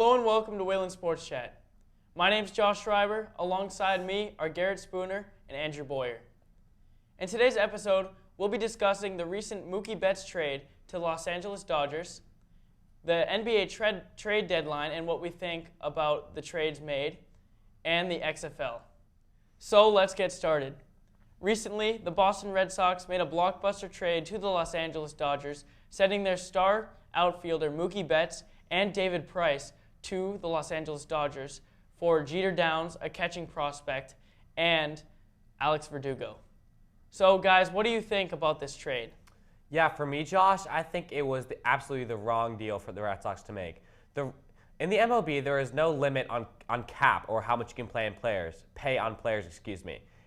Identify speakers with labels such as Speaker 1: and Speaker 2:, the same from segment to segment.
Speaker 1: Hello and welcome to Wayland Sports Chat. My name's Josh Schreiber. Alongside me are Garrett Spooner and Andrew Boyer. In today's episode, we'll be discussing the recent Mookie Betts trade to the Los Angeles Dodgers, the NBA trade deadline and what we think about the trades made, and the XFL. So let's get started. Recently, the Boston Red Sox made a blockbuster trade to the Los Angeles Dodgers, sending their star outfielder Mookie Betts and David Price to the Los Angeles Dodgers for Jeter Downs, a catching prospect, and Alex Verdugo. So, guys, what do you think about this trade?
Speaker 2: Yeah, for me, Josh, I think it was absolutely the wrong deal for the Red Sox to make. In the MLB, there is no limit on cap or how much you can pay on players.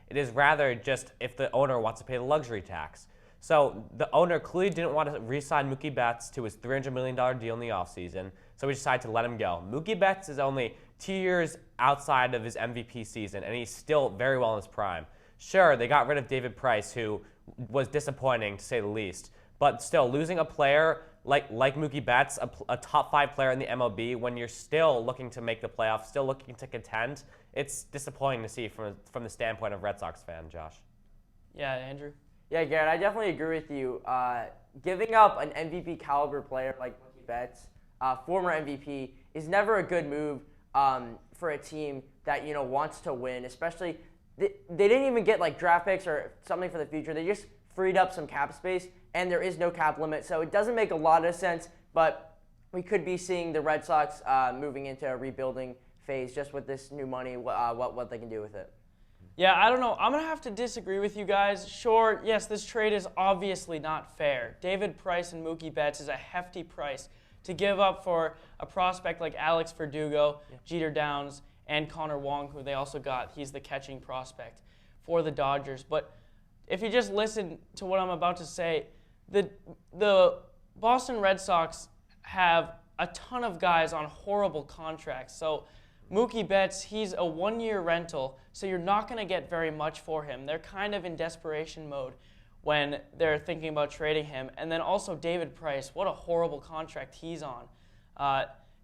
Speaker 2: It is rather just if the owner wants to pay the luxury tax. So the owner clearly didn't want to re-sign Mookie Betts to his $300 million deal in the offseason, so he decided to let him go. Mookie Betts is only 2 years outside of his MVP season, and he's still very well in his prime. Sure, they got rid of David Price, who was disappointing to say the least, but still, losing a player like Mookie Betts, a top 5 player in the MLB, when you're still looking to make the playoffs, still looking to contend, it's disappointing to see from the standpoint of Red Sox fan, Josh.
Speaker 1: Yeah, Andrew?
Speaker 3: Yeah, Garrett, I definitely agree with you. Giving up an MVP caliber player like Mookie Betts, former MVP, is never a good move for a team that wants to win. Especially, they didn't even get like draft picks or something for the future. They just freed up some cap space, and there is no cap limit, so it doesn't make a lot of sense. But we could be seeing the Red Sox moving into a rebuilding phase just with this new money. What they can do with it.
Speaker 1: Yeah, I don't know. I'm going to have to disagree with you guys. Sure, yes, this trade is obviously not fair. David Price and Mookie Betts is a hefty price to give up for a prospect like Alex Verdugo, Jeter Downs, and Connor Wong, who they also got. He's the catching prospect for the Dodgers. But if you just listen to what I'm about to say, the Boston Red Sox have a ton of guys on horrible contracts. So Mookie Betts, he's a 1-year rental, so you're not going to get very much for him. They're kind of in desperation mode when they're thinking about trading him. And then also David Price, what a horrible contract he's on.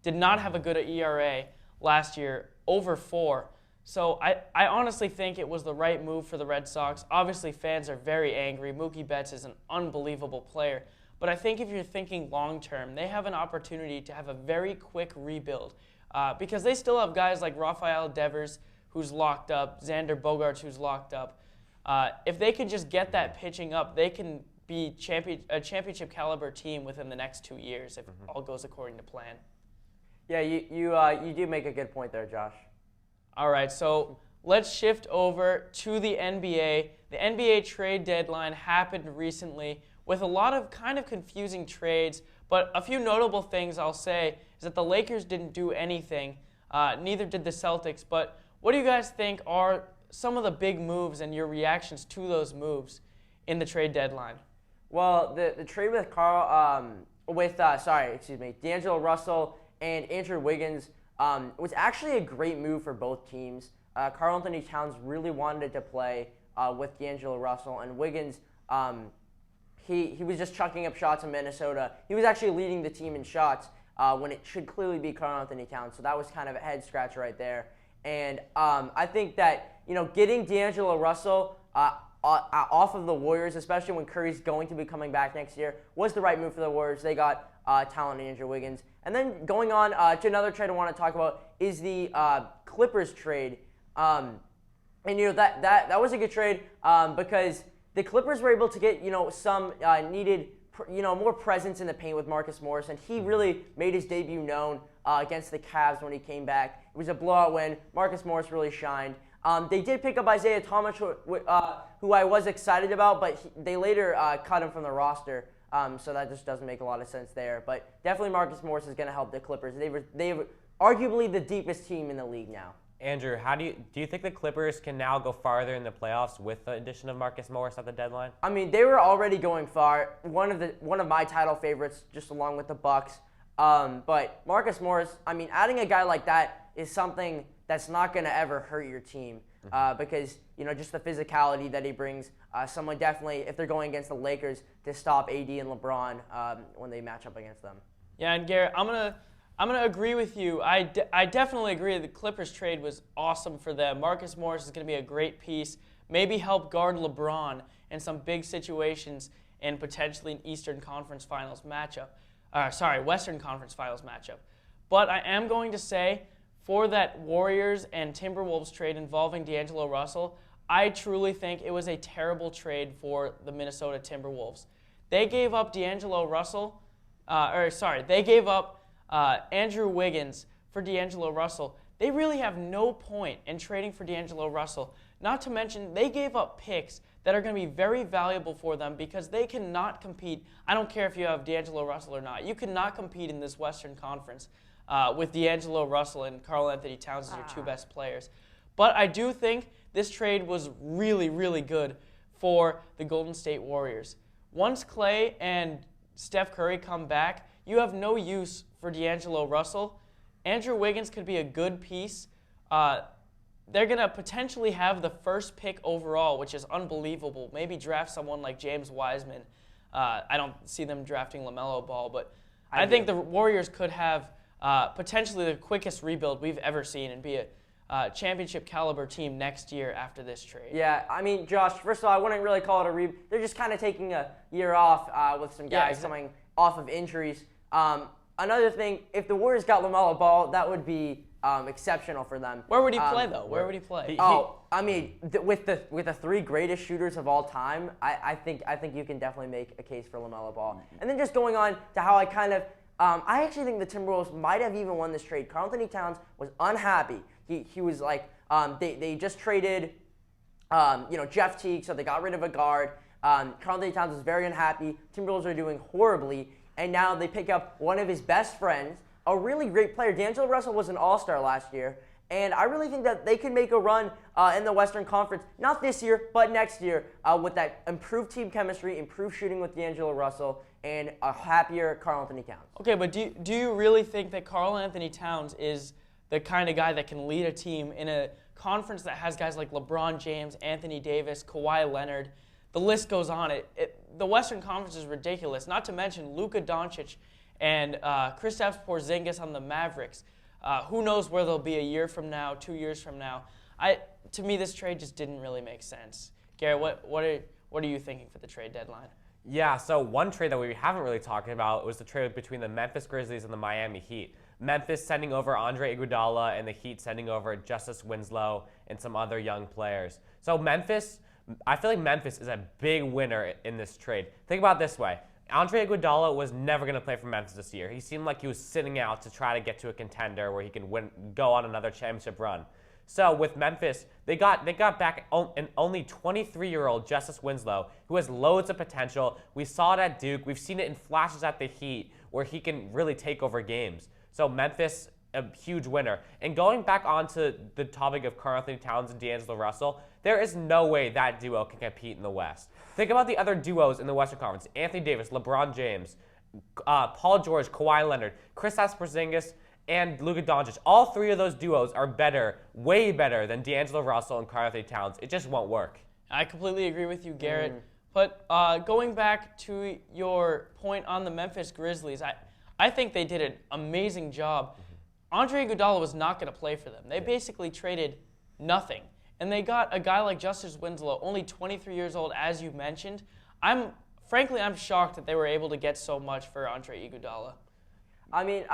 Speaker 1: Did not have a good ERA last year, over 4. So I honestly think it was the right move for the Red Sox. Obviously, fans are very angry. Mookie Betts is an unbelievable player. But I think if you're thinking long-term, they have an opportunity to have a very quick rebuild. Because they still have guys like Rafael Devers, who's locked up, Xander Bogaerts, who's locked up. If they can just get that pitching up, they can be a championship caliber team within the next 2 years if all goes according to plan.
Speaker 3: Yeah, you do make a good point there, Josh.
Speaker 1: All right, so let's shift over to the NBA. The NBA trade deadline happened recently with a lot of kind of confusing trades, but a few notable things I'll say is that the Lakers didn't do anything, neither did the Celtics. But what do you guys think are some of the big moves and your reactions to those moves in the trade deadline?
Speaker 3: Well, the trade with D'Angelo Russell and Andrew Wiggins was actually a great move for both teams. Karl Anthony Towns really wanted to play with D'Angelo Russell, and Wiggins, he was just chucking up shots in Minnesota. He was actually leading the team in shots when it should clearly be Karl Anthony Towns. So that was kind of a head scratcher right there. And I think that getting D'Angelo Russell off of the Warriors, especially when Curry's going to be coming back next year, was the right move for the Warriors. They got talent in Andrew Wiggins. And then going on to another trade I want to talk about is the Clippers trade. And that was a good trade because the Clippers were able to get some needed more presence in the paint with Marcus Morris, and he really made his debut known against the Cavs when he came back. It was a blowout win. Marcus Morris really shined. They did pick up Isaiah Thomas, who I was excited about, but they later cut him from the roster, so that just doesn't make a lot of sense there. But definitely Marcus Morris is going to help the Clippers. They were arguably the deepest team in the league now.
Speaker 2: Andrew, do you think the Clippers can now go farther in the playoffs with the addition of Marcus Morris at the deadline?
Speaker 3: I mean, they were already going far. One of my title favorites, just along with the Bucks. But Marcus Morris, I mean, adding a guy like that is something that's not going to ever hurt your team because just the physicality that he brings. Someone definitely, if they're going against the Lakers, to stop AD and LeBron when they match up against them.
Speaker 1: Yeah, and Garrett, I'm gonna I'm going to agree with you. I definitely agree the Clippers trade was awesome for them. Marcus Morris is going to be a great piece, maybe help guard LeBron in some big situations and potentially an Eastern Conference Finals matchup. Western Conference Finals matchup. But I am going to say, for that Warriors and Timberwolves trade involving D'Angelo Russell, I truly think it was a terrible trade for the Minnesota Timberwolves. They gave up D'Angelo Russell, they gave up Andrew Wiggins for D'Angelo Russell. They really have no point in trading for D'Angelo Russell. Not to mention, they gave up picks that are going to be very valuable for them because they cannot compete. I don't care if you have D'Angelo Russell or not. You cannot compete in this Western Conference with D'Angelo Russell and Karl Anthony Towns as your two best players. But I do think this trade was really, really good for the Golden State Warriors. Once Klay and Steph Curry come back, you have no use for D'Angelo Russell. Andrew Wiggins could be a good piece. They're going to potentially have the first pick overall, which is unbelievable. Maybe draft someone like James Wiseman. I don't see them drafting LaMelo Ball, but I think the Warriors could have potentially the quickest rebuild we've ever seen and be a championship caliber team next year after this trade.
Speaker 3: Yeah, I mean, Josh, first of all, I wouldn't really call it a rebuild. They're just kind of taking a year off with some guys coming off of injuries. Another thing, if the Warriors got LaMelo Ball, that would be exceptional for them.
Speaker 1: Where would he play, though? Where would he play?
Speaker 3: I mean, with the three greatest shooters of all time, I think you can definitely make a case for LaMelo Ball. And then just going on to how I kind of, I actually think the Timberwolves might have even won this trade. Karl Anthony Towns was unhappy. He was like, they just traded, Jeff Teague, so they got rid of a guard. Karl Anthony Towns was very unhappy. Timberwolves are doing horribly. And now they pick up one of his best friends, a really great player. D'Angelo Russell was an all-star last year, and I really think that they can make a run in the Western Conference, not this year, but next year, with that improved team chemistry, improved shooting with D'Angelo Russell, and a happier Karl Anthony Towns.
Speaker 1: Okay, but do you really think that Karl Anthony Towns is the kind of guy that can lead a team in a conference that has guys like LeBron James, Anthony Davis, Kawhi Leonard? The list goes on. The Western Conference is ridiculous, not to mention Luka Doncic and Kristaps Porzingis on the Mavericks. Who knows where they'll be a year from now, 2 years from now. To me, this trade just didn't really make sense. Garrett, what are you thinking for the trade deadline?
Speaker 2: Yeah, so one trade that we haven't really talked about was the trade between the Memphis Grizzlies and the Miami Heat. Memphis sending over Andre Iguodala and the Heat sending over Justice Winslow and some other young players. So I feel like Memphis is a big winner in this trade. Think about it this way. Andre Iguodala was never going to play for Memphis this year. He seemed like he was sitting out to try to get to a contender where he can go on another championship run. So with Memphis, they got back an only 23-year-old Justice Winslow who has loads of potential. We saw it at Duke. We've seen it in flashes at the Heat where he can really take over games. So Memphis, a huge winner. And going back onto the topic of Karl Anthony Towns and D'Angelo Russell, there is no way that duo can compete in the West. Think about the other duos in the Western Conference: Anthony Davis, LeBron James, Paul George, Kawhi Leonard, Kristaps Porzingis, and Luka Doncic. All three of those duos are better, way better than D'Angelo Russell and Karl Anthony Towns. It just won't work.
Speaker 1: I completely agree with you, Garrett. But going back to your point on the Memphis Grizzlies, I think they did an amazing job. Andre Iguodala was not going to play for them. They basically traded nothing. And they got a guy like Justice Winslow, only 23 years old, as you mentioned. I'm shocked that they were able to get so much for Andre Iguodala.
Speaker 3: I mean,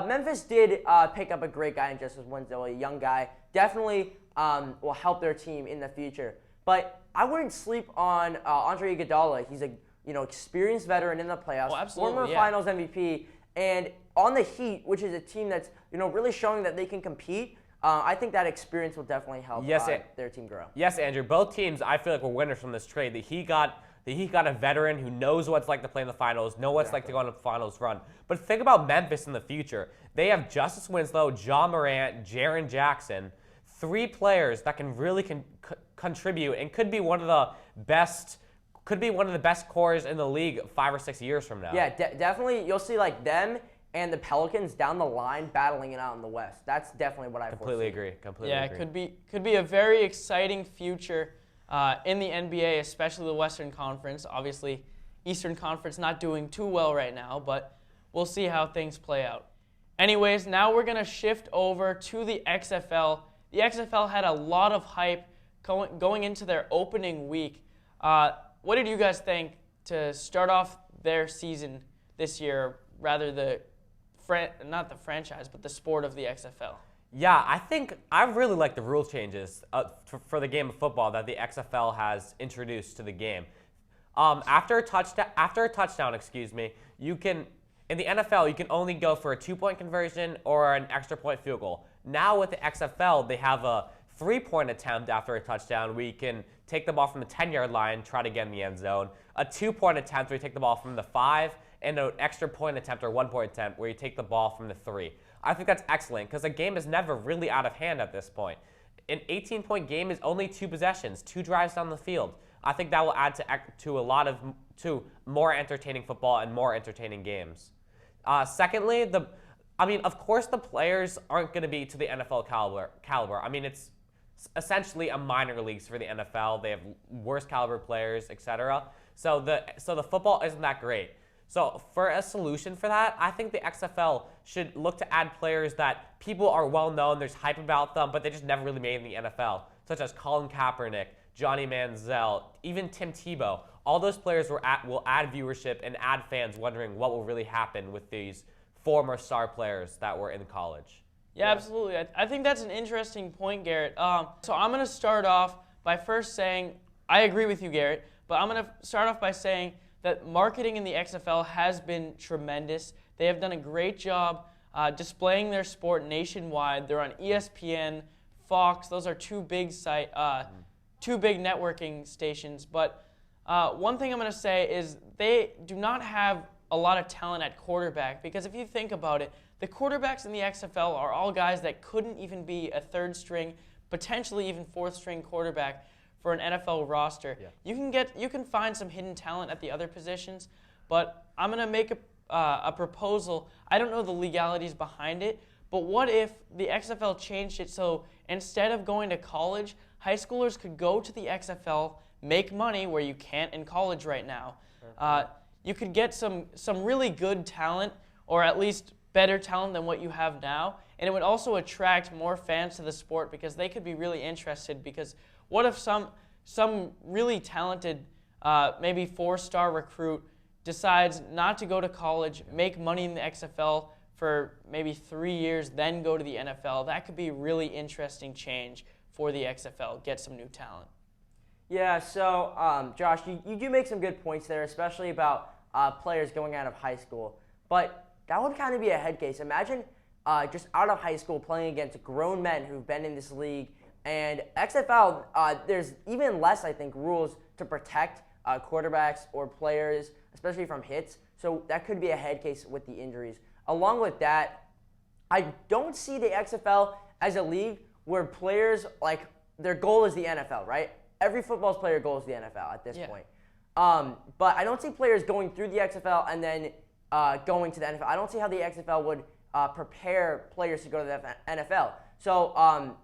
Speaker 3: Memphis did pick up a great guy in Justice Winslow, a young guy. Definitely will help their team in the future. But I wouldn't sleep on Andre Iguodala. He's a experienced veteran in the playoffs, former Finals MVP, and on the Heat, which is a team that's really showing that they can compete. I think that experience will definitely help their team grow.
Speaker 2: Yes, Andrew. Both teams, I feel like, were winners from this trade. The Heat got a veteran who knows what it's like to play in the finals, knows what it's like to go on a finals run. But think about Memphis in the future. They have Justice Winslow, John Morant, Jaren Jackson, three players that can really contribute and could be one of the best cores in the league 5 or 6 years from now.
Speaker 3: Yeah, definitely. You'll see like them and the Pelicans down the line battling it out in the West. That's definitely what I
Speaker 2: completely agree.
Speaker 1: Yeah, it could be a very exciting future in the NBA, especially the Western Conference. Obviously, Eastern Conference not doing too well right now, but we'll see how things play out. Anyways, now we're going to shift over to the XFL. The XFL had a lot of hype going into their opening week. What did you guys think to start off their season this year, rather not the franchise, but the sport of the XFL?
Speaker 2: Yeah, I really like the rule changes for the game of football that the XFL has introduced to the game. After a touchdown, you can, in the NFL, you can only go for a 2-point conversion or an extra point field goal. Now with the XFL, they have a 3-point attempt after a touchdown where you can take the ball from the 10-yard line, try to get in the end zone. A 2-point attempt where you take the ball from the 5, and an extra point attempt or 1-point attempt where you take the ball from the 3. I think that's excellent because a game is never really out of hand at this point. An 18-point game is only 2 possessions, 2 drives down the field. I think that will add to more entertaining football and more entertaining games. Secondly, of course the players aren't going to be to the NFL caliber. I mean, it's essentially a minor leagues for the NFL. They have worse caliber players, etc. So the football isn't that great. So for a solution for that, I think the XFL should look to add players that people are well known, there's hype about them, but they just never really made in the NFL, such as Colin Kaepernick, Johnny Manziel, even Tim Tebow. All those players will add viewership and add fans wondering what will really happen with these former star players that were in college.
Speaker 1: Yeah, absolutely. I think that's an interesting point, Garrett. So I'm going to start off by first saying, I agree with you, Garrett, but I'm going to start off by saying that marketing in the XFL has been tremendous. They have done a great job displaying their sport nationwide. They're on ESPN, Fox. Those are two big networking stations. But one thing I'm going to say is they do not have a lot of talent at quarterback, because if you think about it, the quarterbacks in the XFL are all guys that couldn't even be a third string, potentially even fourth string quarterback for an NFL roster. Yeah. You can find some hidden talent at the other positions, but I'm going to make a proposal. I don't know the legalities behind it, but what if the XFL changed it so instead of going to college, high schoolers could go to the XFL, make money where you can't in college right now. You could get some really good talent, or at least better talent than what you have now, and it would also attract more fans to the sport because they could be really interested. Because what if some really talented, maybe 4-star recruit decides not to go to college, make money in the XFL for maybe 3 years, then go to the NFL? That could be a really interesting change for the XFL, get some new talent.
Speaker 3: Yeah, so Josh, you do make some good points there, especially about players going out of high school. But that would kind of be a head case. Imagine just out of high school playing against grown men who've been in this league. And XFL, there's even less, I think, rules to protect quarterbacks or players, especially from hits. So that could be a head case with the injuries. Along with that, I don't see the XFL as a league where players, like, their goal is the NFL, right? Every football player goal is the NFL at this point. But I don't see players going through the XFL and then going to the NFL. I don't see how the XFL would prepare players to go to the NFL. So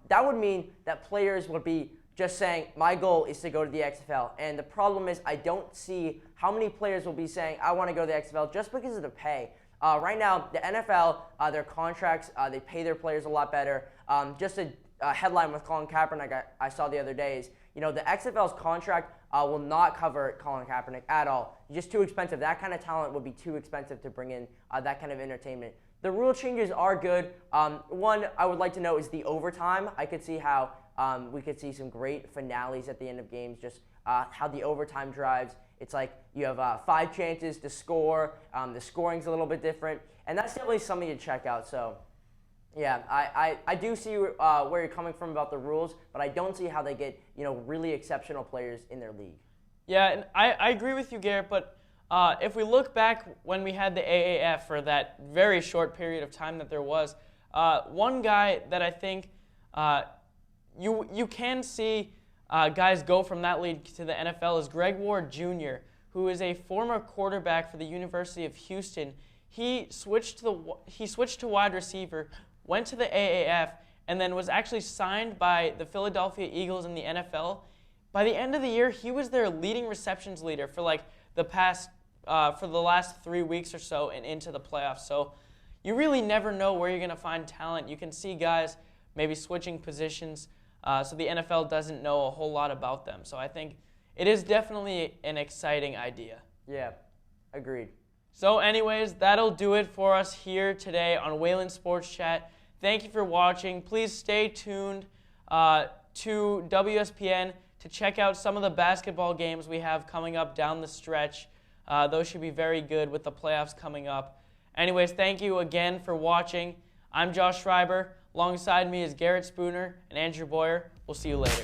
Speaker 3: that would mean that players would be just saying, my goal is to go to the XFL. And the problem is I don't see how many players will be saying, I want to go to the XFL just because of the pay. Right now, the NFL, their contracts, they pay their players a lot better. Just a headline with Colin Kaepernick I saw the other day is, the XFL's contract will not cover Colin Kaepernick at all. Just too expensive. That kind of talent would be too expensive to bring in that kind of entertainment. The rule changes are good. One I would like to know is the overtime. I could see how we could see some great finales at the end of games, just how the overtime drives. It's like you have 5 chances to score. The scoring's a little bit different. And that's definitely something to check out. So, yeah, I do see where you're coming from about the rules, but I don't see how they get really exceptional players in their league.
Speaker 1: Yeah, and I agree with you, Garrett, but if we look back when we had the AAF for that very short period of time that there was, one guy that I think you can see guys go from that league to the NFL is Greg Ward Jr., who is a former quarterback for the University of Houston. He switched to wide receiver, went to the AAF, and then was actually signed by the Philadelphia Eagles in the NFL. By the end of the year, he was their leading receptions leader for the last 3 weeks or so and into the playoffs. So you really never know where you're going to find talent. You can see guys maybe switching positions, so the NFL doesn't know a whole lot about them. So I think it is definitely an exciting idea.
Speaker 3: Yeah, agreed.
Speaker 1: So anyways, that'll do it for us here today on Wayland Sports Chat. Thank you for watching. Please stay tuned to WSPN to check out some of the basketball games we have coming up down the stretch. Those should be very good with the playoffs coming up. Anyways, thank you again for watching. I'm Josh Schreiber. Alongside me is Garrett Spooner and Andrew Boyer. We'll see you later.